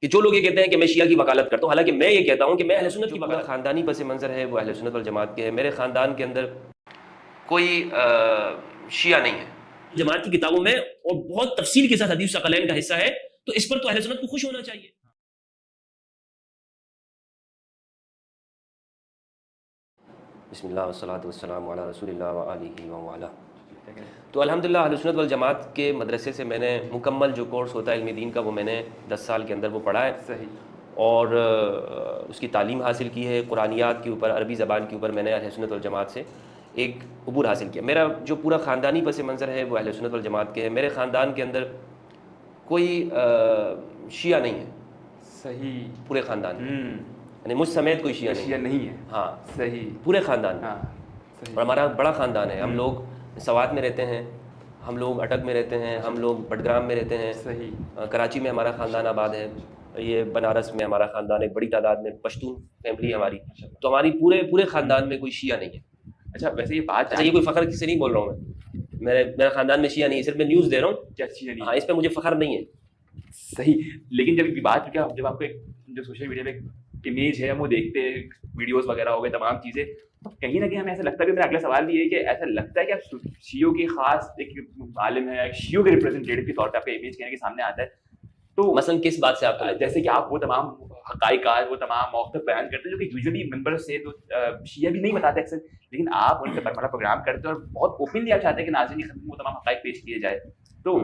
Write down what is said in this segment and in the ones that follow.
کہ جو لوگ یہ کہتے ہیں کہ میں شیعہ کی وکالت کرتا ہوں، حالانکہ میں یہ کہتا ہوں کہ میں اہل سنت کی وکالت. خاندانی پس منظر ہے وہ اہل سنت والجماعت کے ہے. میرے خاندان کے اندر کوئی شیعہ نہیں ہے. جماعت کی کتابوں میں اور بہت تفصیل کے ساتھ حدیث ثقلین کا حصہ ہے، تو اس پر تو اہل سنت کو خوش ہونا چاہیے. بسم اللہ والصلاۃ والسلام علی رسول اللہ وآلہ وآلہ. تو الحمدللہ اہل سنت والجماعت کے مدرسے سے میں نے مکمل جو کورس ہوتا ہے علم دین کا وہ میں نے 10 سال کے اندر وہ پڑھا ہے. صحیح. اور اس کی تعلیم حاصل کی ہے قرآنیات کے اوپر، عربی زبان کے اوپر میں نے اہل سنت والجماعت سے ایک عبور حاصل کیا. میرا جو پورا خاندانی پس منظر ہے وہ اہل سنت والجماعت کے ہے. میرے خاندان کے اندر کوئی شیعہ نہیں ہے. صحیح. پورے خاندان میں یعنی مجھ سمیت کوئی شیعہ نہیں ہے. ہاں صحیح. پورے خاندان میں. اور ہمارا بڑا خاندان ہے. ہم لوگ سوات میں رہتے ہیں، ہم لوگ اٹک میں رہتے ہیں، ہم لوگ بٹگرام میں رہتے ہیں. صحیح. کراچی میں ہمارا خاندان آباد ہے. یہ بنارس میں ہمارا خاندان ایک بڑی تعداد میں پشتون فیملی ہے ہماری. تو ہماری پورے خاندان میں کوئی شیعہ نہیں ہے. اچھا ویسے یہ بات یہ کوئی فخر سے نہیں بول رہا ہوں میں، میرا خاندان میں شیعہ نہیں ہے، صرف میں نیوز دے رہا ہوں. کیا شیعہ نہیں؟ ہاں اس پہ مجھے فخر نہیں ہے. صحیح. لیکن جب بات کیا، جب آپ کو جو سوشل میڈیا پہ امیج ہے وہ دیکھتے ہیں، ویڈیوز وغیرہ ہو گئے، تمام چیزیں، تو کہیں نہ کہیں ہمیں ایسا لگتا ہے. میرا اگلا سوال بھی ہے کہ ایسا لگتا ہے کہ آپ شیعوں کی خاص ایک عالم ہے، شیعوں کے ریپرزنٹیٹیو کے طور پہ آپ کا امیج کہنے کے سامنے آتا ہے. تو مثلاً کس بات سے آپ جیسے کہ آپ وہ تمام حقائقات، وہ تمام موقف بیان کرتے ہیں جو کہ یوزلی ممبر سے تو شیعہ بھی نہیں بتاتے اکثر، لیکن آپ ان کا برملا پروگرام کرتے ہیں اور بہت اوپنلی آپ چاہتے ہیں کہ ناظرین کی خدمت وہ تمام حقائق پیش کیے جائے. تو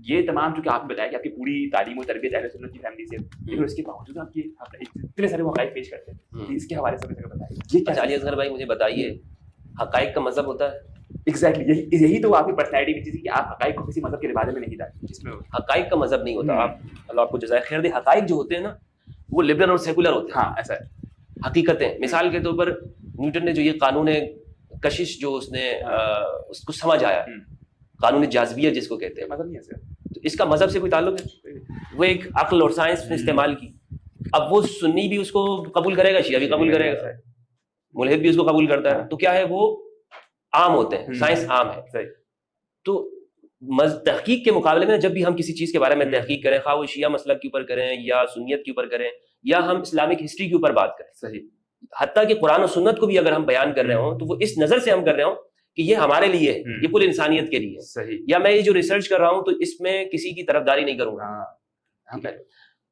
یہ تمام جو کہ آپ نے بتایا کہ آپ کی پوری تعلیم و تربیت اہل سنت کی فیملی سے، لیکن اس کے باوجود آپ اتنے سارے حقائق پیش کرتے ہیں، اس کے حوالے سے بتائیے. علی اصغر بھائی مجھے بتائیے، حقائق کا مذہب ہوتا ہے؟ ایگزیکٹلی یہی تو آپ کی پرسنالٹی کی چیز ہے کہ آپ حقائق کو کسی مذہب کے لبادے میں نہیں ڈالتے. جس میں حقائق کا مذہب نہیں ہوتا. آپ اللہ آپ کو جزائے خیر دے. حقائق جو ہوتے ہیں نا وہ لبرل اور سیکولر ہوتے ہیں. ہاں ایسا ہے. حقیقتیں مثال کے طور پر نیوٹن نے جو یہ قانون کشش جو اس نے اس کو سمجھ آیا، قانون جاذبیہ جس کو کہتے ہیں، مذہب نہیں ہے. تو اس کا مذہب سے کوئی تعلق ہے؟ وہ ایک عقل اور سائنس نے استعمال کی. اب وہ سنی بھی اس کو قبول کرے گا، شیعہ بھی قبول کرے گا، ملحد بھی اس کو قبول کرتا ہے. تو کیا ہے، وہ عام ہوتے ہیں، سائنس عام ہے. تو تحقیق کے مقابلے میں جب بھی ہم کسی چیز کے بارے میں تحقیق کریں، خواہ وہ شیعہ مسلک کے اوپر کریں یا سنیت کے اوپر کریں یا ہم اسلامک ہسٹری کے اوپر بات کریں، صحیح، حتیٰ کہ قرآن و سنت کو بھی اگر ہم بیان کر رہے ہوں تو وہ اس نظر سے ہم کر رہے ہوں کہ یہ ہمارے لیے ہے، یہ کل انسانیت کے لیے. صحیح. یا میں یہ جو ریسرچ کر رہا ہوں تو اس میں کسی کی طرفداری نہیں کروں گا.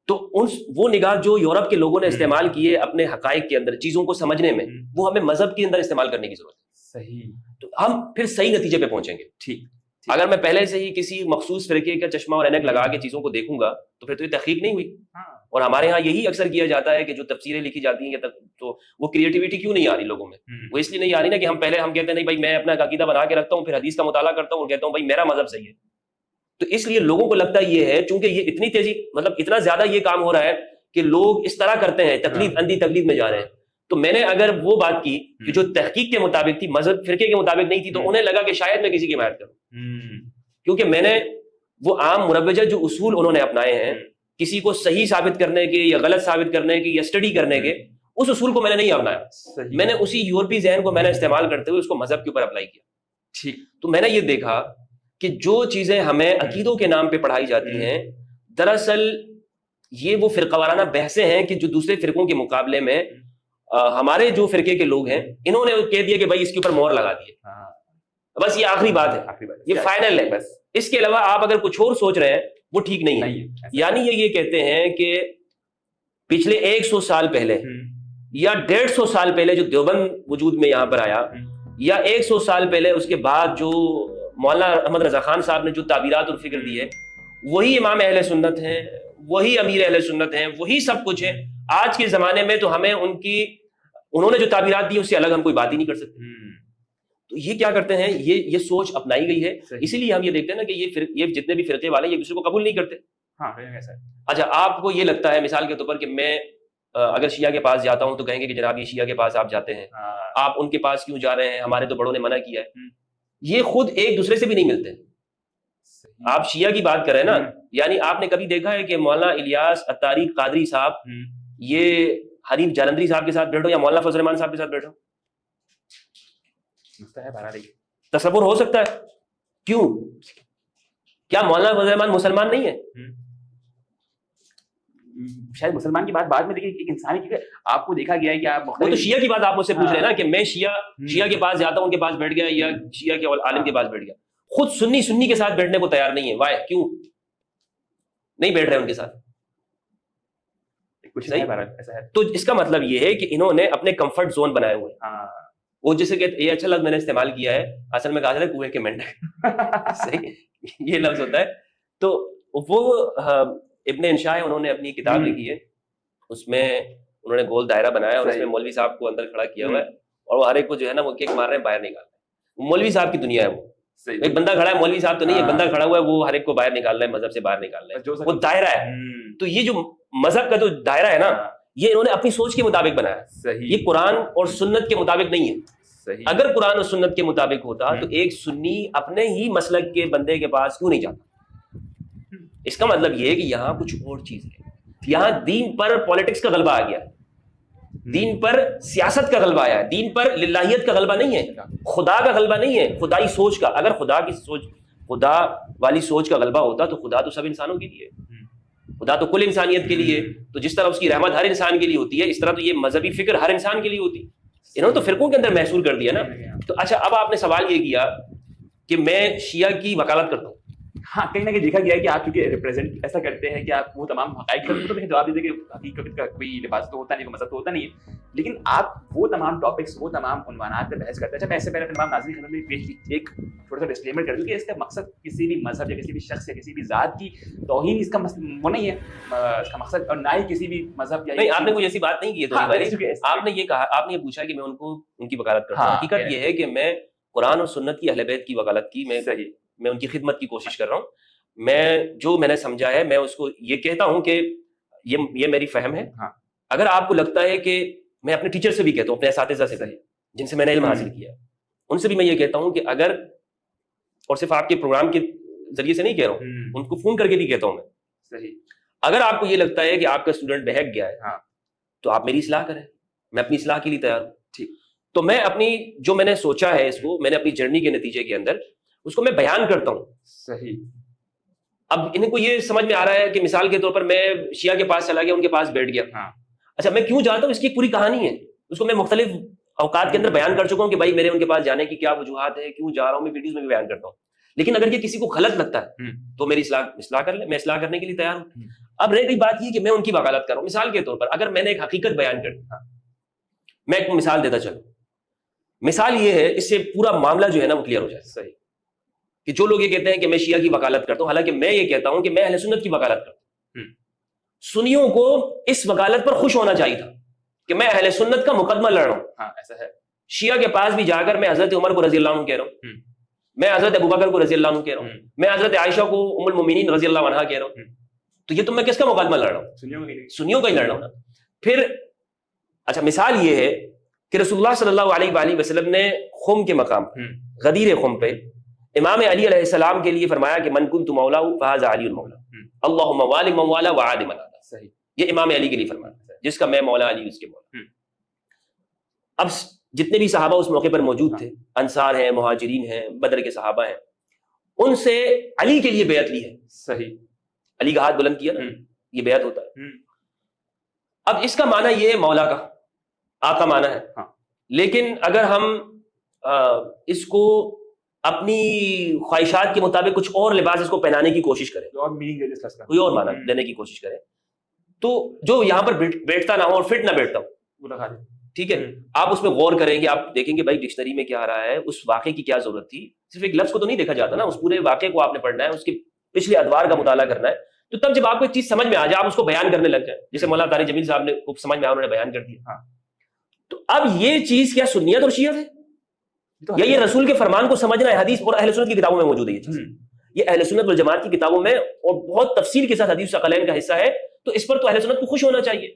تو وہ نگاہ جو یورپ کے لوگوں نے استعمال کی ہے اپنے حقائق کے اندر چیزوں کو سمجھنے میں، وہ ہمیں مذہب کے اندر استعمال کرنے کی ضرورت ہے. صحیح. تو ہم پھر صحیح نتیجے پہ پہنچیں گے. ٹھیک. اگر میں پہلے سے ہی کسی مخصوص فرقے کا چشمہ اور عینک لگا کے چیزوں کو دیکھوں گا تو پھر تو یہ تحقیق نہیں ہوئی. اور ہمارے ہاں یہی اکثر کیا جاتا ہے کہ جو تفسیریں لکھی جاتی ہیں تو وہ کریٹیوٹی کیوں نہیں آ رہی لوگوں میں؟ وہ اس لیے نہیں آ رہی نا کہ ہم پہلے ہم کہتے ہیں نہیں بھائی میں اپنا عقیدہ بنا کے رکھتا ہوں، پھر حدیث کا مطالعہ کرتا ہوں اور کہتا ہوں بھائی میرا مذہب صحیح ہے. تو اس لیے لوگوں کو لگتا یہ ہے، چونکہ یہ اتنی تیزی مطلب اتنا زیادہ یہ کام ہو رہا ہے کہ لوگ اس طرح کرتے ہیں، تقلید اندھی تقلید میں جا رہے ہیں. تو میں نے اگر وہ بات کی کہ جو تحقیق کے مطابق تھی، مذہب فرقے کے مطابق نہیں تھی، تو انہیں لگا کہ شاید میں کسی کی حمایت کروں، کیونکہ میں نے وہ عام مروجہ جو اصول انہوں نے اپنائے ہیں کسی کو صحیح ثابت کرنے کے یا غلط ثابت کرنے کے یا اسٹڈی کرنے کے، اس اصول کو میں نے نہیں اپنایا. میں نے اسی یورپی ذہن کو میں نے استعمال کرتے ہوئے اس کو مذہب کے اوپر اپلائی کیا. ٹھیک. تو میں نے یہ دیکھا کہ جو چیزیں ہمیں عقیدوں کے نام پہ پڑھائی جاتی ہیں، دراصل یہ وہ فرقہ وارانہ بحثیں ہیں کہ جو دوسرے فرقوں کے مقابلے میں ہمارے جو فرقے کے لوگ ہیں انہوں نے کہہ دیا کہ بھائی اس کے اوپر مہر لگا دی ہے، بس یہ آخری بات ہے، یہ فائنل ہے. بس اس کے علاوہ آپ اگر کچھ اور سوچ رہے ہیں وہ ٹھیک نہیں ہے. یعنی یہ کہتے ہیں کہ پچھلے 100 سال پہلے یا 150 سال پہلے جو دیوبند وجود میں یہاں پر آیا، یا 100 سال پہلے اس کے بعد جو مولانا احمد رضا خان صاحب نے جو تعبیرات اور فکر دی ہے، وہی امام اہل سنت ہیں، وہی امیر اہل سنت ہیں، وہی سب کچھ ہے. آج کے زمانے میں تو ہمیں انہوں نے جو تعبیرات دی اس سے الگ ہم کوئی بات ہی نہیں کر سکتے. تو یہ کیا کرتے ہیں، یہ سوچ اپنائی گئی ہے. اسی لیے ہم یہ دیکھتے ہیں نا کہ یہ جتنے بھی فرقے والے ایک دوسرے کو قبول نہیں کرتے. اچھا آپ کو یہ لگتا ہے مثال کے طور پر کہ میں اگر شیعہ کے پاس جاتا ہوں تو کہیں گے کہ جناب یہ شیعہ کے پاس آپ جاتے ہیں، آپ ان کے پاس کیوں جا رہے ہیں، ہمارے تو بڑوں نے منع کیا ہے. یہ خود ایک دوسرے سے بھی نہیں ملتے. آپ شیعہ کی بات کریں نا، یعنی آپ نے کبھی دیکھا ہے کہ مولانا الیاس اتاری قادری صاحب یہ حنیف جالندری صاحب کے ساتھ بیٹھو یا مولانا فضل الرحمان صاحب کے ساتھ بیٹھو؟ تصور ہو سکتا ہے؟ کیوں؟ کیا مولانا فضل الرحمان مسلمان نہیں ہے؟ شاید مسلمان کی بات بعد میں دیکھیں، ایک انسانی کی آپ کو دیکھا گیا ہے کہ آپ وہ تو شیعہ کی بات آپ مجھ سے پوچھ رہے ہیں نا کہ میں شیعہ کے پاس جاتا ہوں، ان کے پاس بیٹھ گیا، یا شیعہ کے عالم کے پاس بیٹھ گیا. خود سنی کے ساتھ بیٹھنے کو تیار نہیں ہے. وائے؟ کیوں نہیں بیٹھ رہے ان کے ساتھ؟ کچھ ایسا ہے. تو اس کا مطلب یہ ہے کہ انہوں نے اپنے کمفرٹ زون بنائے ہوئے ہیں. وہ جسے کہ یہ اچھا لفظ میں نے استعمال کیا ہے، اصل میں کہا جاتا ہے کنویں کے مینڈک. صحیح یہ لفظ ہوتا ہے. تو وہ ابن انشاء ہے، انہوں نے اپنی کتاب لکھی ہے، اس میں انہوں نے گول دائرہ بنایا اور اس میں مولوی صاحب کو اندر کھڑا کیا ہوا ہے اور وہ ہر ایک کو جو ہے نا وہ کیک مار رہے ہیں، باہر نکال رہے ہیں. مولوی صاحب کی دنیا ہے وہ. ایک بندہ کھڑا ہے، مولوی صاحب تو نہیں، ایک بندہ کھڑا ہوا ہے، وہ ہر ایک کو باہر نکال رہا ہے، مذہب سے باہر نکال رہا ہے. وہ دائرہ ہے. تو یہ جو مذہب کا جو دائرہ ہے نا، یہ انہوں نے اپنی سوچ کے مطابق بنایا. یہ قرآن اور سنت کے مطابق نہیں ہے. اگر قرآن اور سنت کے مطابق ہوتا تو ایک سنی اپنے ہی مسلک کے بندے کے پاس کیوں نہیں جاتا؟ اس کا مطلب یہ ہے کہ یہاں کچھ اور چیز ہے. یہاں دین پر پالیٹکس کا غلبہ آ گیا ہے، دین پر سیاست کا غلبہ آیا ہے، دین پر للہیت کا غلبہ نہیں ہے، خدا کا غلبہ نہیں ہے، خدائی سوچ کا. اگر خدا والی سوچ کا غلبہ ہوتا تو خدا تو سب انسانوں کے لیے، خدا تو کل انسانیت کے لیے. تو جس طرح اس کی رحمت ہر انسان کے لیے ہوتی ہے، اس طرح تو یہ مذہبی فکر ہر انسان کے لیے ہوتی. انہوں نے تو فرقوں کے اندر محصور کر دیا نا. تو اچھا، اب آپ نے سوال یہ کیا کہ میں شیعہ کی وکالت کرتا ہوں. ہاں، کہیں نہ کہیں دیکھا گیا ہے کہ آپ چونکہ ریپرزینٹ ایسا کرتے ہیں کہ آپ وہ تمام حقائق تو جواب دیتے کہ حقیقت کا کوئی لباس تو ہوتا نہیں، کوئی مذہب تو ہوتا نہیں ہے، لیکن آپ وہ تمام ٹاپکس، وہ تمام عنوانات پہ بحث کرتے ہیں. اچھا، میں اس سے پہلے تمام ناظرین کی خدمت میں ایک تھوڑا سا ڈسکلیمر کر دوں کہ اس کا مقصد کسی بھی مذہب یا کسی بھی شخص یا کسی بھی ذات کی توہین اس کا وہ نہیں ہے اس کا مقصد، اور نہ ہی کسی بھی مذہب یا نہیں. آپ نے کوئی ایسی بات نہیں کی ہے. آپ نے یہ کہا، آپ نے یہ پوچھا کہ میں ان کی وکالت کرتا ہوں. حقیقت یہ ہے کہ میں قرآن اور سنت کی اہل بیت کی وکالت کی، میں ان کی خدمت کی کوشش کر رہا ہوں. میں نے سمجھا ہے، میں اس کو یہ کہتا ہوں کہ یہ میری فہم ہے. اگر آپ کو لگتا ہے کہ میں اپنے ٹیچر سے بھی کہتا ہوں، اپنے اساتذہ سے جن سے میں نے علم حاصل کیا، ان سے بھی میں یہ کہتا ہوں کہ اگر، اور صرف آپ کے پروگرام کے ذریعے سے نہیں کہہ رہا ہوں، ان کو فون کر کے بھی کہتا ہوں میں، اگر آپ کو یہ لگتا ہے کہ آپ کا اسٹوڈنٹ بہک گیا ہے تو آپ میری اصلاح کریں، میں اپنی اصلاح کے لیے تیار ہوں. ٹھیک. تو میں اپنی جو میں نے سوچا ہے، اس کو میں نے اپنی جرنی کے نتیجے کے اندر اس کو میں بیان کرتا ہوں. صحیح. اب انہیں کو یہ سمجھ میں آ رہا ہے کہ مثال کے طور پر میں شیعہ کے پاس چلا گیا، ان کے پاس بیٹھ گیا. اچھا، میں کیوں جاتا ہوں اس کی پوری کہانی ہے، اس کو میں مختلف اوقات کے اندر بیان کر چکا ہوں کہ بھائی میرے ان کے پاس جانے کی کیا وجوہات ہے، کیوں جا رہا ہوں، میں ویڈیوز میں بھی بیان کرتا ہوں. لیکن اگر یہ کسی کو غلط لگتا ہے تو میری اصلاح کر لیں، میں اصلاح کرنے کے لیے تیار ہوں. اب رہ گئی بات یہ کہ میں ان کی وکالت کر رہا ہوں. مثال کے طور پر اگر میں نے ایک حقیقت بیان کر دی، میں ایک مثال دیتا چلوں. مثال یہ ہے، اس سے پورا معاملہ جو ہے نا وہ کلیئر ہو جائے. صحیح. کہ جو لوگ یہ کہتے ہیں کہ میں شیعہ کی وکالت کرتا ہوں، حالانکہ میں یہ کہتا ہوں کہ میں اہل سنت کی وکالت کرتا ہوں. سنیوں کو اس وکالت پر خوش ہونا چاہیے تھا کہ میں اہل سنت کا مقدمہ لڑ رہا ہوں. ایسا ہے. شیعہ کے پاس بھی جا کر میں حضرت عمر کو رضی اللہ عنہ کہہ رہا ہوں، میں حضرت ابوبکر کو رضی اللہ عنہ کہہ رہا ہوں، میں حضرت عائشہ کو ام المومنین رضی اللہ عنہا کہہ رہا ہوں. تو یہ تو میں کس کا مقدمہ لڑ رہا ہوں؟ سنیوں کا ہی لڑ رہا ہوں نا. پھر اچھا، مثال یہ ہے کہ رسول اللہ صلی اللہ علیہ وآلہ وسلم نے خم کے مقام پر، غدیر خم پہ، امام علی علیہ السلام کے لیے فرمایا کہ من کنت مولا فہذا علی المولا، اللہم والی من والا وعاد من عادى. صحیح. یہ امام علی کے لیے فرمایا، جس کا میں مولا علی اس کے مولا. اب جتنے بھی صحابہ اس موقع پر موجود تھے، انصار ہیں، مہاجرین ہیں، بدر کے صحابہ ہیں، ان سے علی کے لیے بیعت لی ہے. صحیح. علی کا ہاتھ بلند کیا نا، یہ بیعت ہوتا ہے. اب اس کا معنی یہ ہے مولا کا، آقا معنی ہے. لیکن اگر ہم اس کو اپنی خواہشات کے مطابق کچھ اور لباس اس کو پہنانے کی کوشش کریں، کوئی اور معنی دینے کی کوشش کریں، تو جو یہاں پر بیٹھتا نہ ہو اور فٹ نہ بیٹھتا ہو، ٹھیک ہے، آپ اس میں غور کریں گے، آپ دیکھیں گے بھائی ڈکشنری میں کیا آ رہا ہے، اس واقعے کی کیا ضرورت تھی. صرف ایک لفظ کو تو نہیں دیکھا جاتا نا، اس پورے واقعے کو آپ نے پڑھنا ہے، اس کے پچھلے ادوار کا مطالعہ کرنا ہے. تو تب جب آپ کو ایک چیز سمجھ میں آ جائے، آپ اس کو بیان کرنے لگ جائیں، جیسے مولانا طارق جمیل صاحب نے خوب سمجھ میں آیا، انہوں نے بیان کر دیا. تو اب یہ چیز کیا سنیت اور شیعت ہے، یا یہ رسول کے فرمان کو سمجھنا ہے؟ حدیث اور اہل سنت کی کتابوں میں موجود ہے یہ چیز، یہ اہل سنت والجماعت کی کتابوں میں اور بہت تفصیل کے ساتھ حدیث ثقلین کا حصہ ہے. تو اس پر تو اہل سنت کو خوش ہونا چاہیے.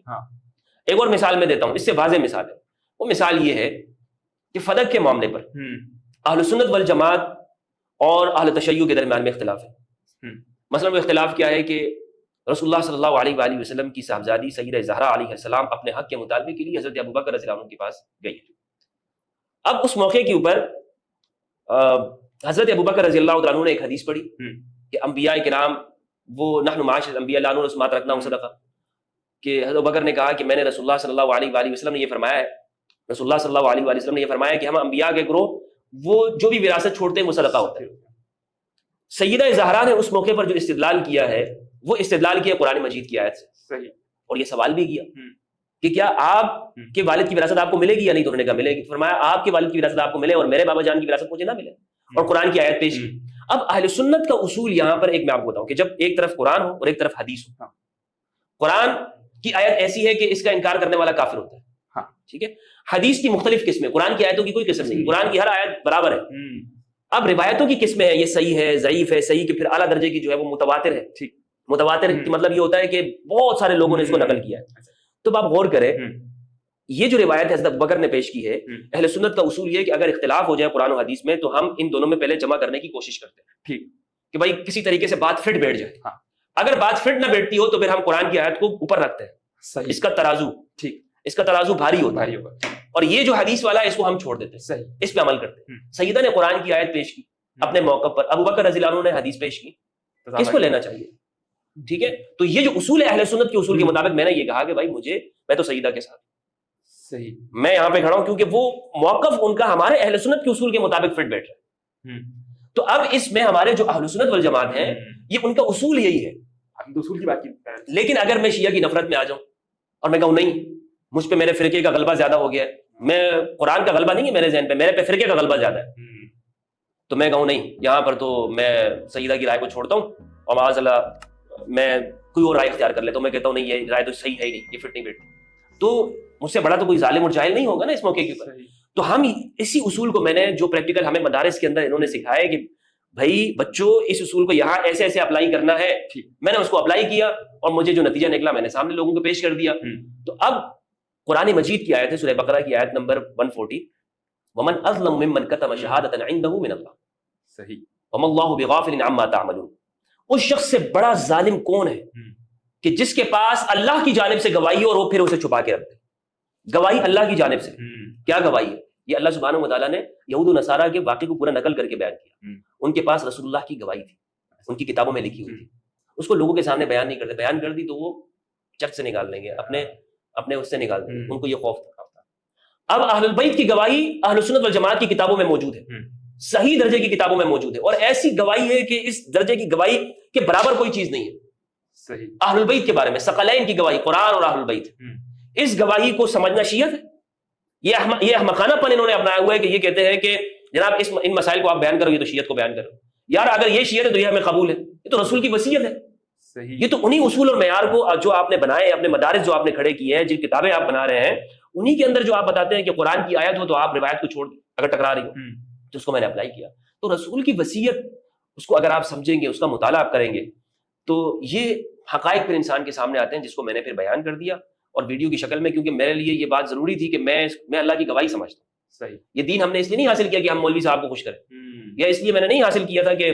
ایک اور مثال میں دیتا ہوں، اس سے واضح مثال ہے. وہ مثال یہ ہے کہ فلک کے معاملے پر اہل سنت والجماعت اور اہل تشیع کے درمیان میں اختلاف ہے. مثلا وہ اختلاف کیا ہے کہ رسول اللہ صلی اللہ علیہ وآلہ وسلم کی صاحبزادی سیدہ زہرا علیہ السلام اپنے حق کے مطالبے کے لیے حضرت ابوبکر رضی اللہ عنہ کے پاس گئی. اب اس موقع کے اوپر حضرت ابوبکر رضی اللہ عنہ نے ایک حدیث پڑھی کہ انبیاء کرام وہ نحن معاشر الانبیاء لا نورث ما ترکنا صدقہ، کہ حضرت بکر نے کہا کہ میں نے رسول اللہ صلی اللہ علیہ وآلہ وسلم نے یہ فرمایا ہے، رسول اللہ صلی اللہ علیہ وآلہ وسلم نے یہ فرمایا کہ ہم انبیاء کے گروہ وہ جو بھی وراثت چھوڑتے ہیں وہ صدقہ ہوتا ہے۔ سیدہ زہرا نے اس موقع پر جو استدلال کیا ہے وہ استدلال کیا قرآن مجید کی آیت سے، صحیح، اور یہ سوال بھی کیا کہ کیا آپ کے والد کی وراثت آپ کو ملے گی یا نہیں؟ تو انہوں نے کہا ملے گی۔ فرمایا آپ کے والد کی وراثت آپ کو ملے اور میرے بابا جان کی وراثت مجھے نہ ملے، اور قرآن کی آیت پیش کی۔ اب اہل سنت کا اصول یہاں پر ایک میں آپ کو بتاؤں کہ جب ایک طرف قرآن ہو اور ایک طرف حدیث ہو، قرآن کی آیت ایسی ہے کہ اس کا انکار کرنے والا کافر ہوتا ہے، ٹھیک ہے، حدیث کی مختلف قسمیں، قرآن کی آیتوں کی کوئی قسم نہیں، قرآن کی ہر آیت برابر ہے۔ اب روایتوں کی قسمیں ہیں، یہ صحیح ہے، ضعیف ہے، صحیح کہ پھر اعلیٰ درجے کی جو ہے وہ متواتر ہے۔ ٹھیک، متواتر کی مطلب یہ ہوتا ہے کہ بہت سارے لوگوں نے اس کو نقل کیا ہے۔ تو آپ غور کریں، یہ جو روایت حضرت بکر نے پیش کی ہے، اہل سنت کا اصول یہ ہے کہ اگر اختلاف ہو جائے قرآن و حدیث میں تو ہم ان دونوں میں پہلے جمع کرنے کی کوشش کرتے ہیں، ٹھیک، کہ بھائی کسی طریقے سے بات فٹ بیٹھ جائے۔ اگر بات فٹ نہ بیٹھتی ہو تو پھر ہم قرآن کی آیت کو اوپر رکھتے ہیں، اس کا ترازو، ٹھیک، اس کا ترازو بھاری ہوتا ہے، اور یہ جو حدیث والا ہے اس کو ہم چھوڑ دیتے ہیں، صحیح، اس پہ عمل کرتے ہیں۔ سیدہ نے قرآن کی آیت پیش کی اپنے موقع پر، ابو بکر رضی اللہ عنہ نے حدیث پیش کی، کس کو لینا چاہیے؟ ٹھیک ہے، تو یہ جو اصول ہے اہل سنت کے اصول کے مطابق میں نے یہ کہا کہ بھائی میں تو سیدہ کے ساتھ، صحیح، میں یہاں پہ کھڑا ہوں کیونکہ وہ موقف ان کا ہمارے اہل سنت کے اصول کے مطابق فٹ بیٹھ رہا ہے۔ تو اب اس میں ہمارے جو اہل سنت والجماعت ہیں یہ ان کا اصول یہی ہے، اصول کی بات کی۔ لیکن اگر میں شیعہ کی نفرت میں آ جاؤں اور میں کہوں نہیں مجھ پہ میرے فرقے کا غلبہ زیادہ ہو گیا ہے، میں قرآن کا غلبہ نہیں ہے میرے ذہن پہ، میرے پہ فرقے کا غلبہ زیادہ ہے، تو میں کہوں نہیں یہاں پر تو میں سیدہ کی رائے کو چھوڑتا ہوں اور معاذ اللہ میں کوئی اور رائے اختیار کر لیتا ہوں، میں کہتا ہوں نہیں یہ رائے تو صحیح ہے ہی نہیں، یہ فٹ نہیں بیٹھتی، تو مجھ سے بڑا تو کوئی ظالم اور جاہل نہیں ہوگا نا اس موقع کے اوپر۔ تو ہم اسی اصول کو میں نے جو پریکٹیکل ہمیں مدارس کے اندر انہوں نے سکھایا کہ بھائی بچوں اس اصول کو یہاں ایسے ایسے اپلائی کرنا ہے، میں نے اس کو اپلائی کیا اور مجھے جو نتیجہ نکلا میں نے سامنے لوگوں کو پیش کر دیا۔ تو اب قرآن مجید کی آیت ہے سورہ بقرہ کی آیت نمبر 140، ومن اظلم ممن کتم شہادۃ عنده من اللہ، صحیح، وما اللہ بغافل عما تعملون۔ اس شخص سے بڑا ظالم کون ہے کہ جس کے پاس اللہ کی جانب سے گواہی اور وہ پھر اسے چھپا کے رکھتے، گواہی اللہ کی جانب سے، کیا گواہی ہے؟ یہ اللہ سبحانہ و تعالیٰ نے یہود و نصارہ کے واقعے کو پورا نقل کر کے بیان کیا۔ ان کے پاس رسول اللہ کی گواہی تھی، ان کی کتابوں میں لکھی ہوئی تھی، اس کو لوگوں کے سامنے بیان نہیں کرتے، بیان کر دی تو وہ چرچ سے نکال دیں گے، اپنے اس سے نکال دیں گے، ان کو یہ خوف تھا۔ اب اہل البیت کی گواہی اہل سنت والجماعت کی کتابوں میں موجود ہے، صحیح درجے کی کتابوں میں موجود ہے، اور ایسی گواہی ہے کہ اس درجے کی گواہی کے برابر کوئی چیز نہیں ہے۔ صحیح، اہل البیت کے بارے میں ثقلین کی گواہی، قرآن اور اہل البیت، اس گواہی کو سمجھنا شیعت ہے۔ یہ احمقانہ پن انہوں نے اپنایا ہوا ہے کہ یہ کہتے ہیں کہ جناب ان مسائل کو آپ بیان کرو، یہ تو شیعت کو بیان کرو۔ یار اگر یہ شیعت ہے تو یہ ہمیں قبول ہے، یہ تو رسول کی وصیت ہے۔ صحیح، یہ تو انہی اصول اور معیار کو جو آپ نے بنائے ہیں، اپنے مدارس جو آپ نے کھڑے کیے ہیں، جن کتابیں آپ بنا رہے ہیں، انہی کے اندر جو آپ بتاتے ہیں کہ قرآن کی آیت ہو تو آپ روایت کو چھوڑ دیں اگر ٹکرا رہی ہو، تو اس کو میں نے اپلائی کیا۔ تو رسول کی وصیت اس کو اگر آپ سمجھیں گے، اس کا مطالعہ آپ کریں گے، تو یہ حقائق پھر انسان کے سامنے آتے ہیں، جس کو میں نے پھر بیان کر دیا اور ویڈیو کی شکل میں، کیونکہ میرے لیے یہ بات ضروری تھی کہ میں اللہ کی گواہی سمجھتا ہوں۔ صحیح، یہ دین ہم نے اس لیے نہیں حاصل کیا کہ ہم مولوی صاحب کو خوش کریں، یا اس لیے میں نے نہیں حاصل کیا تھا کہ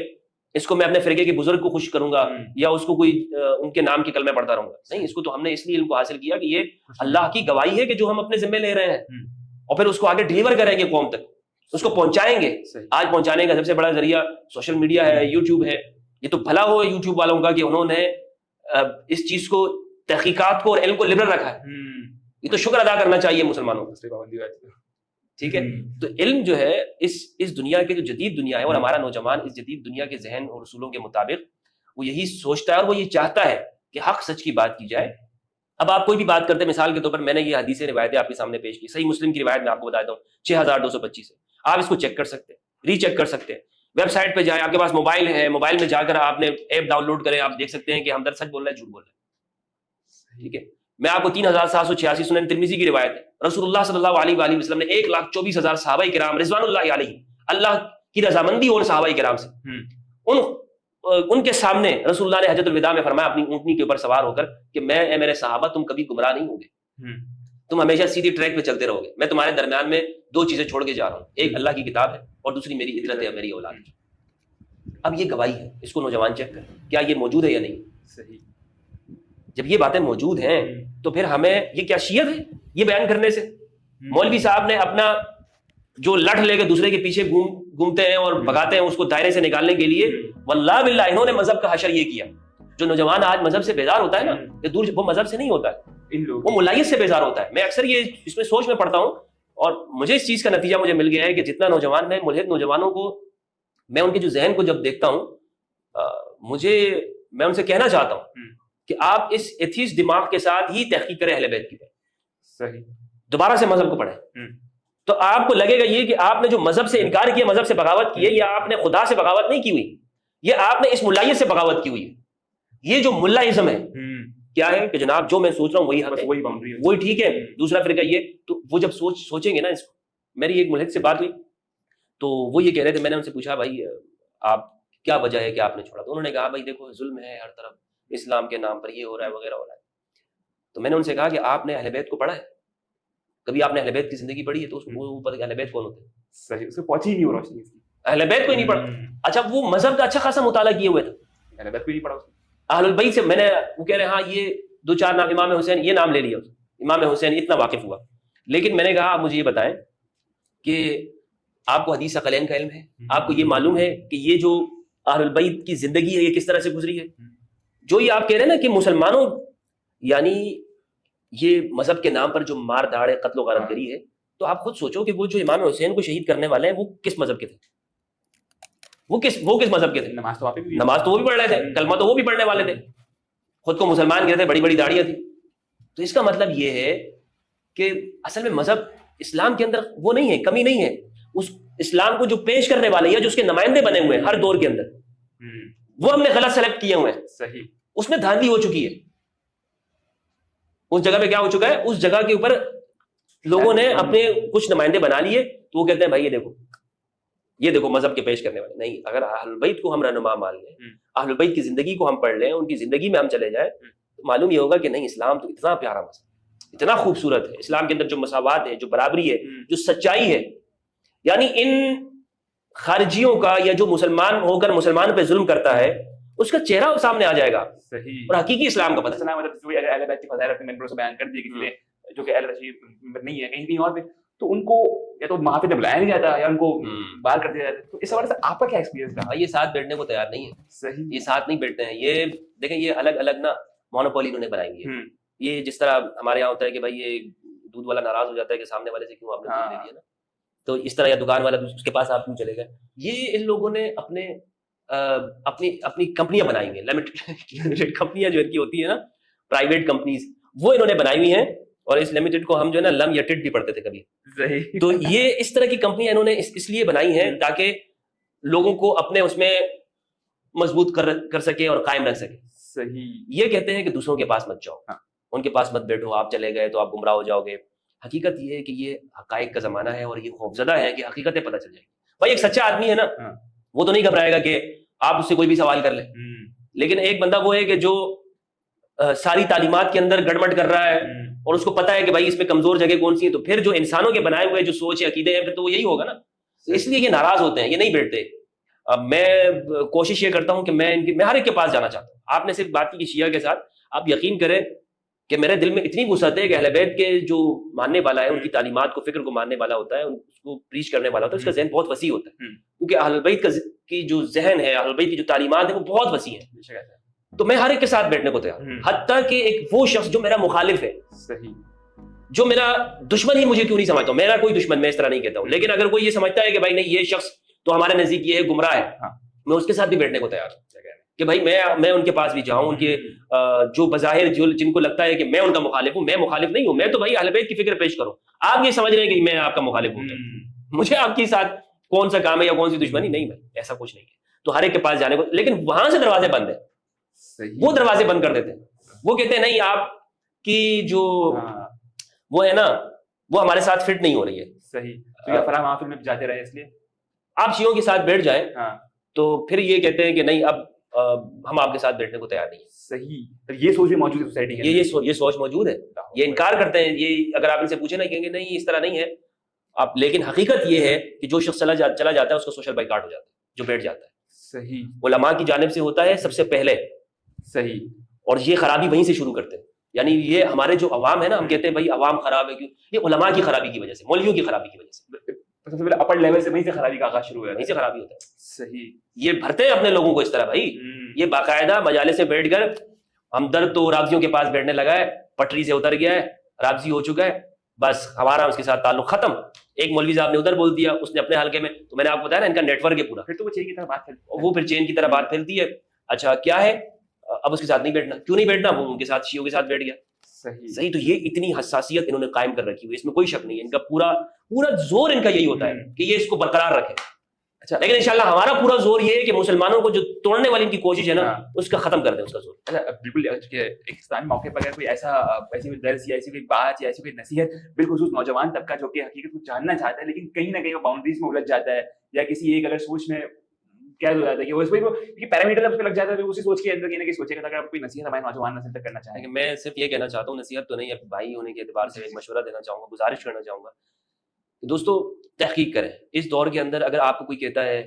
اس کو میں اپنے فرقے کے بزرگ کو خوش کروں گا یا اس کو کوئی ان کے نام کی کلمہ پڑھتا رہوں گا، نہیں، اس کو تو ہم نے اس لیے علم کو حاصل کیا کہ یہ اللہ کی گواہی ہے کہ جو ہم اپنے ذمہ لے رہے ہیں، اور پھر اس کو آگے ڈیلیور کریں گے قوم تک، اس کو پہنچائیں گے۔ آج پہنچانے کا سب سے بڑا ذریعہ سوشل میڈیا ہے، یوٹیوب ہے۔ یہ تو بھلا ہو یوٹیوب والوں کا کہ انہوں نے اس چیز کو، تحقیقات کو اور علم کو لبرل رکھا ہے، یہ تو شکر ادا کرنا چاہیے مسلمانوں کو، ٹھیک ہے۔ تو علم جو ہے اس دنیا کے جو جدید دنیا ہے، اور ہمارا نوجوان اس جدید دنیا کے ذہن اور اصولوں کے مطابق وہ یہی سوچتا ہے اور وہ یہ چاہتا ہے کہ حق سچ کی بات کی جائے۔ اب آپ کوئی بھی بات کرتے ہیں، مثال کے طور پر میں نے یہ حدیثیں روایتیں آپ کے سامنے پیش کی، صحیح مسلم کی روایت میں آپ کو بتاتا ہوں 6225 ہے، آپ اس کو چیک کر سکتے ہیں، ری چیک کر سکتے ہیں، ویب سائٹ پہ جائیں، آپ کے پاس موبائل ہے، موبائل میں جا کر آپ نے ایپ ڈاؤن لوڈ کریں، آپ دیکھ سکتے ہیں کہ ہمدرد سچ بول رہا ہے جھوٹ بول رہا ہے، ٹھیک ہے۔ میں آپ کو 3786 سنن ترمذی کی روایت ہے، رسول اللہ صلی اللہ علیہ وآلہ وسلم نے 1,24,000 صحابہ کرام رضوان اللہ علیہ، اللہ کی رضامندی اور صحابہ کرام سے، ان کے سامنے رسول اللہ نے حجۃ الوداع میں فرمایا اپنی اونٹنی کے اوپر سوار ہو کر کہ اے میرے صحابہ تم کبھی گمراہ نہیں ہوگے، تم ہمیشہ سیدھی ٹریک پہ چلتے رہو گے، میں تمہارے درمیان میں دو چیزیں چھوڑ کے جا رہا ہوں، ایک اللہ کی کتاب ہے اور دوسری میری عزت ہے، میری اولاد کی۔ اب یہ گواہی ہے، اس کو نوجوان چیک کریں کیا یہ موجود ہے یا نہیں۔ صحیح، جب یہ باتیں موجود ہیں تو پھر ہمیں یہ کیا شیعت ہے یہ بیان کرنے سے؟ مولوی صاحب نے اپنا جو لٹھ لے کے دوسرے کے پیچھے گھومتے ہیں اور بھگاتے ہیں اس کو دائرے سے نکالنے کے لیے، واللہ باللہ انہوں نے مذہب کا حشر یہ کیا۔ جو نوجوان آج مذہب سے بیزار ہوتا ہے نا، یہ دور وہ مذہب سے نہیں ہوتا ہے، ان لوگ وہ ملائیت سے بیزار ہوتا ہے. میں اکثر یہ اس میں سوچ میں پڑتا ہوں اور مجھے اس چیز کا نتیجہ مجھے مل گیا ہے کہ جتنا نوجوان میں ملحد نوجوانوں کو میں ان کے جو ذہن کو جب دیکھتا ہوں میں ان سے کہنا چاہتا ہوں کہ آپ اس ایتھیسٹ دماغ کے ساتھ ہی تحقیق کریں اہل بیت کی. صحیح. دوبارہ سے مذہب کو پڑھیں تو آپ کو لگے گا یہ کہ آپ نے جو مذہب سے انکار کیا, مذہب سے بغاوت کی ہے, یہ آپ نے خدا سے بغاوت نہیں کی ہوئی, یہ آپ نے اس ملائیت سے بغاوت کی ہوئی ہے. یہ جو ملائزم ہے کیا ہے کہ جناب جو میں سوچ رہا ہوں وہی حق ہے, وہی باؤنڈری ہے, وہی ٹھیک ہے, دوسرا فرقہ یہ. تو وہ جب سوچیں گے نا اس کو, میری ایک ملحد سے بات ہوئی تو وہ یہ کہہ رہے تھے, میں نے ان سے پوچھا بھائی آپ کیا وجہ ہے کہ آپ نے چھوڑا؟ تو انہوں نے کہا بھائی دیکھو ظلم ہے ہر طرف, اسلام کے نام پر یہ ہو رہا ہے وغیرہ ہو رہا ہے. تو میں نے ان سے کہا کہ آپ نے اہل بیت کو پڑھا ہے؟ کبھی آپ نے اہل بیت کی زندگی پڑھی ہے؟ تو اس کو اوپر اہل بیت کون ہوتے ہیں؟ صحیح, اس کو پہنچی نہیں ہو روشنی اس کی, اہل بیت کو ہی نہیں پڑھا. اچھا وہ مذہب کا اچھا خاصا مطالعہ کیے ہوئے تھے, اہل بیت کو نہیں پڑھا. اہل البیت سے میں نے, وہ کہہ رہے ہیں ہاں یہ 2-4 نام, امام حسین یہ نام لے لیا, امام حسین اتنا واقف ہوا. لیکن میں نے کہا آپ مجھے یہ بتائیں کہ آپ کو حدیث ثقلین کا علم ہے؟ آپ کو یہ معلوم ہے کہ یہ جو اہل البیت کی زندگی ہے یہ کس طرح سے گزری ہے؟ جو یہ آپ کہہ رہے ہیں نا کہ مسلمانوں یعنی یہ مذہب کے نام پر جو مار داڑ ہے, قتل و غارت گری ہے, تو آپ خود سوچو کہ وہ جو امام حسین کو شہید کرنے والے ہیں وہ کس مذہب کے تھے؟ وہ کس مذہب کے تھے؟ نماز تو وہ بھی پڑھ رہے تھے, کلمہ تو وہ بھی پڑھنے والے تھے, خود کو مسلمان کہتے تھے, بڑی بڑی داڑیاں تھی. تو اس کا مطلب یہ ہے کہ اصل میں مذہب اسلام کے اندر وہ نہیں ہے, کمی نہیں ہے. اس اسلام کو جو پیش کرنے والے یا جو اس کے نمائندے بنے ہوئے ہیں ہر دور کے اندر, وہ ہم نے غلط سلیکٹ کیے ہوئے ہیں. صحیح. اس میں دھاندلی ہو چکی ہے. اس جگہ پہ کیا ہو چکا ہے, اس جگہ کے اوپر لوگوں نے اپنے کچھ نمائندے بنا لیے, تو وہ کہتے ہیں بھائی یہ دیکھو مذہب کے پیش کرنے والے. نہیں, اگر اہل البیت کو ہم رہنما مان لیں, اہل البیت کی زندگی کو ہم پڑھ لیں, ان کی زندگی میں ہم چلے جائیں, تو معلوم یہ ہوگا کہ نہیں, اسلام تو اتنا پیارا مذہب, اتنا خوبصورت ہے. اسلام کے اندر جو مساوات ہے, جو برابری ہے, جو سچائی ہے, یعنی ان خارجیوں کا یا جو مسلمان ہو کر مسلمان پہ ظلم کرتا ہے اس کا چہرہ سامنے آ جائے گا. صحیح. اور حقیقی اسلام کا پتہ اہل بیت کی فضائل اپنے ممبروں سے بیان کر دی کسی نے جو کہ اہل رشید ممبر نہیں ہے کہیں اور پہ, تو ان کو یا تو وہاں پہ بلایا نہیں جاتا یا ان کو باہر کر دیا جاتا ہے. تو اس حوالے سے آپ کا کیا ایکسپیرینس رہا؟ یہ ساتھ بیٹھنے کو تیار نہیں ہے. صحیح. یہ ساتھ نہیں بیٹھتے ہیں. یہ دیکھیں یہ الگ الگ نا مونوپولی انہوں نے بنائی ہوئی ہے. یہ جس طرح ہمارے یہاں ہوتا ہے کہ بھائی یہ دودھ والا ناراض ہو جاتا ہے کہ سامنے والے سے کیوں آپ نے دودھ لے لیا نا, تو اس طرح یا دکان والا اس کے پاس آپ کیوں چلے گئے. یہ ان لوگوں نے اپنی کمپنیاں بنائی ہوئی ہیں, لمیٹڈ کمپنیاں جو ان کی ہوتی ہیں نا, پرائیویٹ کمپنیز, وہ انہوں نے بنائی ہوئی ہیں. اور اس لمیٹڈ کو ہم جو ہے نا لم یا ٹڈ بھی پڑھتے تھے کبھی. صحیح. تو یہ اس طرح کی کمپنیاں انہوں نے اس لیے بنائی ہیں تاکہ لوگوں کو اپنے اس میں مضبوط کر سکے اور قائم رکھ سکے. صحیح. یہ کہتے ہیں کہ دوسروں کے پاس مت جاؤ, ان کے پاس مت بیٹھو, آپ چلے گئے تو آپ گمراہ ہو جاؤ گے. حقیقت یہ ہے کہ یہ حقائق کا زمانہ ہے اور یہ خوفزدہ ہے کہ حقیقتیں پتہ چل جائے گی. بھائی ایک سچا آدمی ہے نا, وہ تو نہیں گھبرائے گا کہ آپ اس سے کوئی بھی سوال کر لیں. لیکن ایک بندہ وہ ہے کہ جو ساری تعلیمات کے اندر گڑبڑ کر رہا ہے اور اس کو پتا ہے کہ بھائی اس میں کمزور جگہ کون سی ہے, تو پھر جو انسانوں کے بنائے ہوئے جو سوچ عقیدے ہیں پھر تو وہ یہی ہوگا نا. اس لیے یہ ناراض ہوتے ہیں, یہ نہیں بیٹھتے. اب میں کوشش یہ کرتا ہوں کہ میں ہر ایک کے پاس جانا چاہتا ہوں. آپ نے صرف بات کی کہ شیعہ کے ساتھ, آپ یقین کریں کہ میرے دل میں اتنی وسعت ہے کہ اہل بیت کے جو ماننے والا ہے, ان کی تعلیمات کو, فکر کو ماننے والا ہوتا ہے, اس کو پریچ کرنے والا ہوتا ہے, اس کا ذہن بہت وسیع ہوتا ہے. کیونکہ اہل بیت کی جو ذہن ہے, اہل بیت کی جو تعلیمات ہیں وہ بہت وسیع ہیں. تو میں ہر ایک کے ساتھ بیٹھنے کو تیار ہوں, حتیٰ کہ ایک وہ شخص جو میرا مخالف ہے, صحیح, جو میرا دشمن ہی مجھے کیوں نہیں سمجھتا ہوں, میرا کوئی دشمن میں اس طرح نہیں کہتا ہوں, لیکن اگر کوئی یہ سمجھتا ہے کہ بھائی نہیں یہ شخص تو ہمارے نزدیک یہ گمراہ ہے, میں اس کے ساتھ بھی بیٹھنے کو تیار ہوں کہ بھائی میں ان کے پاس بھی جاؤں. ان کے جو بظاہر جن کو لگتا ہے کہ میں ان کا مخالف ہوں, میں مخالف نہیں ہوں. میں تو بھائی اہل بیت کی فکر پیش کروں. آپ یہ سمجھ رہے ہیں کہ میں آپ کا مخالف ہوں, مجھے آپ کے ساتھ کون سا کام ہے یا کون سی دشمنی نہیں, میں ایسا کچھ نہیں ہے. تو ہر ایک کے پاس جانے کو, لیکن وہاں سے دروازے بند ہیں, وہ دروازے بند کر دیتے ہیں. وہ کہتے ہیں نہیں آپ کی جو وہ ہے نا وہ ہمارے ساتھ فٹ نہیں ہو رہی ہے. صحیح. تو یہ فرام محفل میں جاتے رہے, اس لیے آپ شیعوں کے ساتھ بیٹھ جائیں تو پھر یہ کہتے ہیں کہ نہیں اب ہم آپ کے ساتھ بیٹھنے کو تیار نہیں ہیں. صحیح. یہ سوچ بھی موجود ہے سوسائٹی کے, یہ سوچ موجود ہے. یہ انکار کرتے ہیں. یہ اگر آپ ان سے پوچھیں نا کہیں گے نہیں اس طرح نہیں ہے آپ, لیکن حقیقت یہ ہے کہ جو شخص چلا جاتا ہے اس کا سوشل بائیکاٹ ہو جاتا ہے, جو بیٹھ جاتا ہے. صحیح. علماء کی جانب سے ہوتا ہے سب سے پہلے. صحیح. اور یہ خرابی وہیں سے شروع کرتے ہیں. یعنی یہ ہمارے جو عوام ہے نا, ہم کہتے ہیں بھائی عوام خراب ہے کیوں, یہ علماء کی خرابی کی وجہ سے, مولویوں کی خرابی کی وجہ سے. سب سے پہلے اپر لیول سے وہیں سے خرابی کا آغاز شروع ہوا ہے, وہیں سے خرابی ہوتا ہے. صحیح. یہ بھرتے ہیں اپنے لوگوں کو اس طرح بھائی. یہ باقاعدہ مجالس سے بیٹھ کر ہمدرد تو راضیوں کے پاس بیٹھنے لگا ہے پٹری سے اتر گیا ہے, رابضی ہو چکا ہے, بس ہمارا اس کے ساتھ تعلق ختم. ایک مولوی صاحب نے ادھر بول دیا, اس نے اپنے حلقے میں, تو میں نے آپ کو بتایا نا ان کا نیٹ ورک ہے پورا, پھر تو وہ چین کی طرح بات کرتے ہیں. وہ پھر چین کی طرح بات پھیلتی ہے. اچھا کیا ہے, اب اس کے ساتھ نہیں بیٹھنا, کیوں نہیں بیٹھنا, وہ ان کے ساتھ شیعوں کے ساتھ بیٹھ گیا. صحیح. تو یہ اتنی حساسیت انہوں نے قائم کر رکھی ہوئی, اس میں کوئی شک نہیں ہے, ان کا پورا زور ان کا یہی ہوتا ہے کہ یہ اس کو برقرار رکھے. اچھا, لیکن انشاءاللہ ہمارا پورا زور یہ ہے کہ مسلمانوں کو جو توڑنے والی ان کی کوشش ہے نا, اس کا ختم کر دیں اس کا زور. اچھا بالکل, ایک اسلامی موقع پر اگر کوئی ایسی کوئی درس یا ایسی کوئی بات یا ایسی کوئی نصیحت بالخصوص نوجوان طبقہ جو کہ حقیقت کو جاننا چاہتا ہے لیکن کہیں نہ کہیں وہ باؤنڈریز میں الجھ جاتا ہے, یا کسی ایک اگر سوچ میں کیا ہو جاتا ہے کہ وہ اس پہ پیرامیٹر اس پہ لگ جاتا ہے, اسی سوچ کے اندر کہیں نہ کہیں سوچے گا. اگر آپ کوئی نصیحت ہمارے نوجوان نسل تک کرنا چاہیں. میں صرف یہ کہنا چاہتا ہوں, نصیحت تو نہیں, اب بھائی ہونے کے اعتبار سے ایک مشورہ دینا چاہوں گا, گزارش کرنا چاہوں گا. دوستو تحقیق کریں. اس دور کے اندر اگر آپ کو کوئی کہتا ہے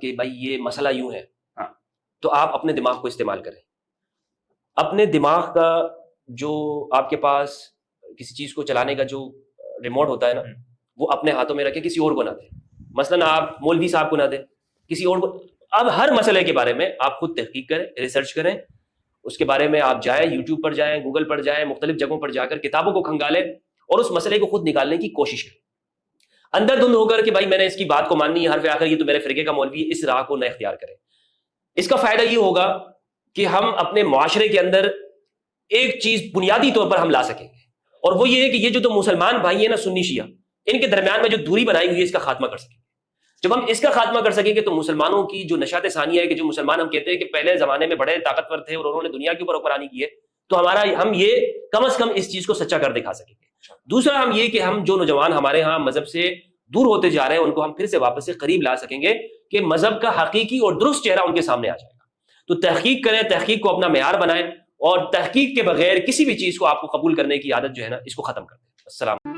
کہ بھائی یہ مسئلہ یوں ہے, تو آپ اپنے دماغ کو استعمال کریں. اپنے دماغ کا جو آپ کے پاس کسی چیز کو چلانے کا جو ریموٹ ہوتا ہے نا, وہ اپنے ہاتھوں میں رکھیں, کسی اور کو نہ دیں. مثلاً آپ مولوی صاحب کو نہ دیں, کسی اور کو. اب ہر مسئلے کے بارے میں آپ خود تحقیق کریں, ریسرچ کریں, اس کے بارے میں آپ جائیں, یوٹیوب پر جائیں, گوگل پر جائیں, مختلف جگہوں پر جا کر کتابوں کو کھنگالیں اور اس مسئلے کو خود نکالنے کی کوشش کریں. اندر دھند ہو کر کہ بھائی میں نے اس کی بات کو ماننی ہے, حرف آخر یہ تو میرے فرقے کا مولوی ہے, اس راہ کو نہ اختیار کریں. اس کا فائدہ یہ ہوگا کہ ہم اپنے معاشرے کے اندر ایک چیز بنیادی طور پر ہم لا سکیں گے, اور وہ یہ ہے کہ یہ جو مسلمان بھائی ہیں نا, سنی شیعہ, ان کے درمیان میں جو دوری بنائی ہوئی ہے اس کا خاتمہ کر سکیں گے. جب ہم اس کا خاتمہ کر سکیں گے تو مسلمانوں کی جو نشاط ثانیہ ہے کہ جو مسلمان ہم کہتے ہیں کہ پہلے زمانے میں بڑے طاقتور تھے اور انہوں نے دنیا کے اوپر حکمرانی کی ہے, تو ہم یہ کم از کم اس چیز کو سچا کر دکھا سکیں گے. دوسرا ہم یہ کہ ہم جو نوجوان ہمارے ہاں مذہب سے دور ہوتے جا رہے ہیں ان کو ہم پھر سے واپس سے قریب لا سکیں گے کہ مذہب کا حقیقی اور درست چہرہ ان کے سامنے آ جائے گا. تو تحقیق کریں, تحقیق کو اپنا معیار بنائیں, اور تحقیق کے بغیر کسی بھی چیز کو آپ کو قبول کرنے کی عادت جو ہے نا, اس کو ختم کر دیں. السلام.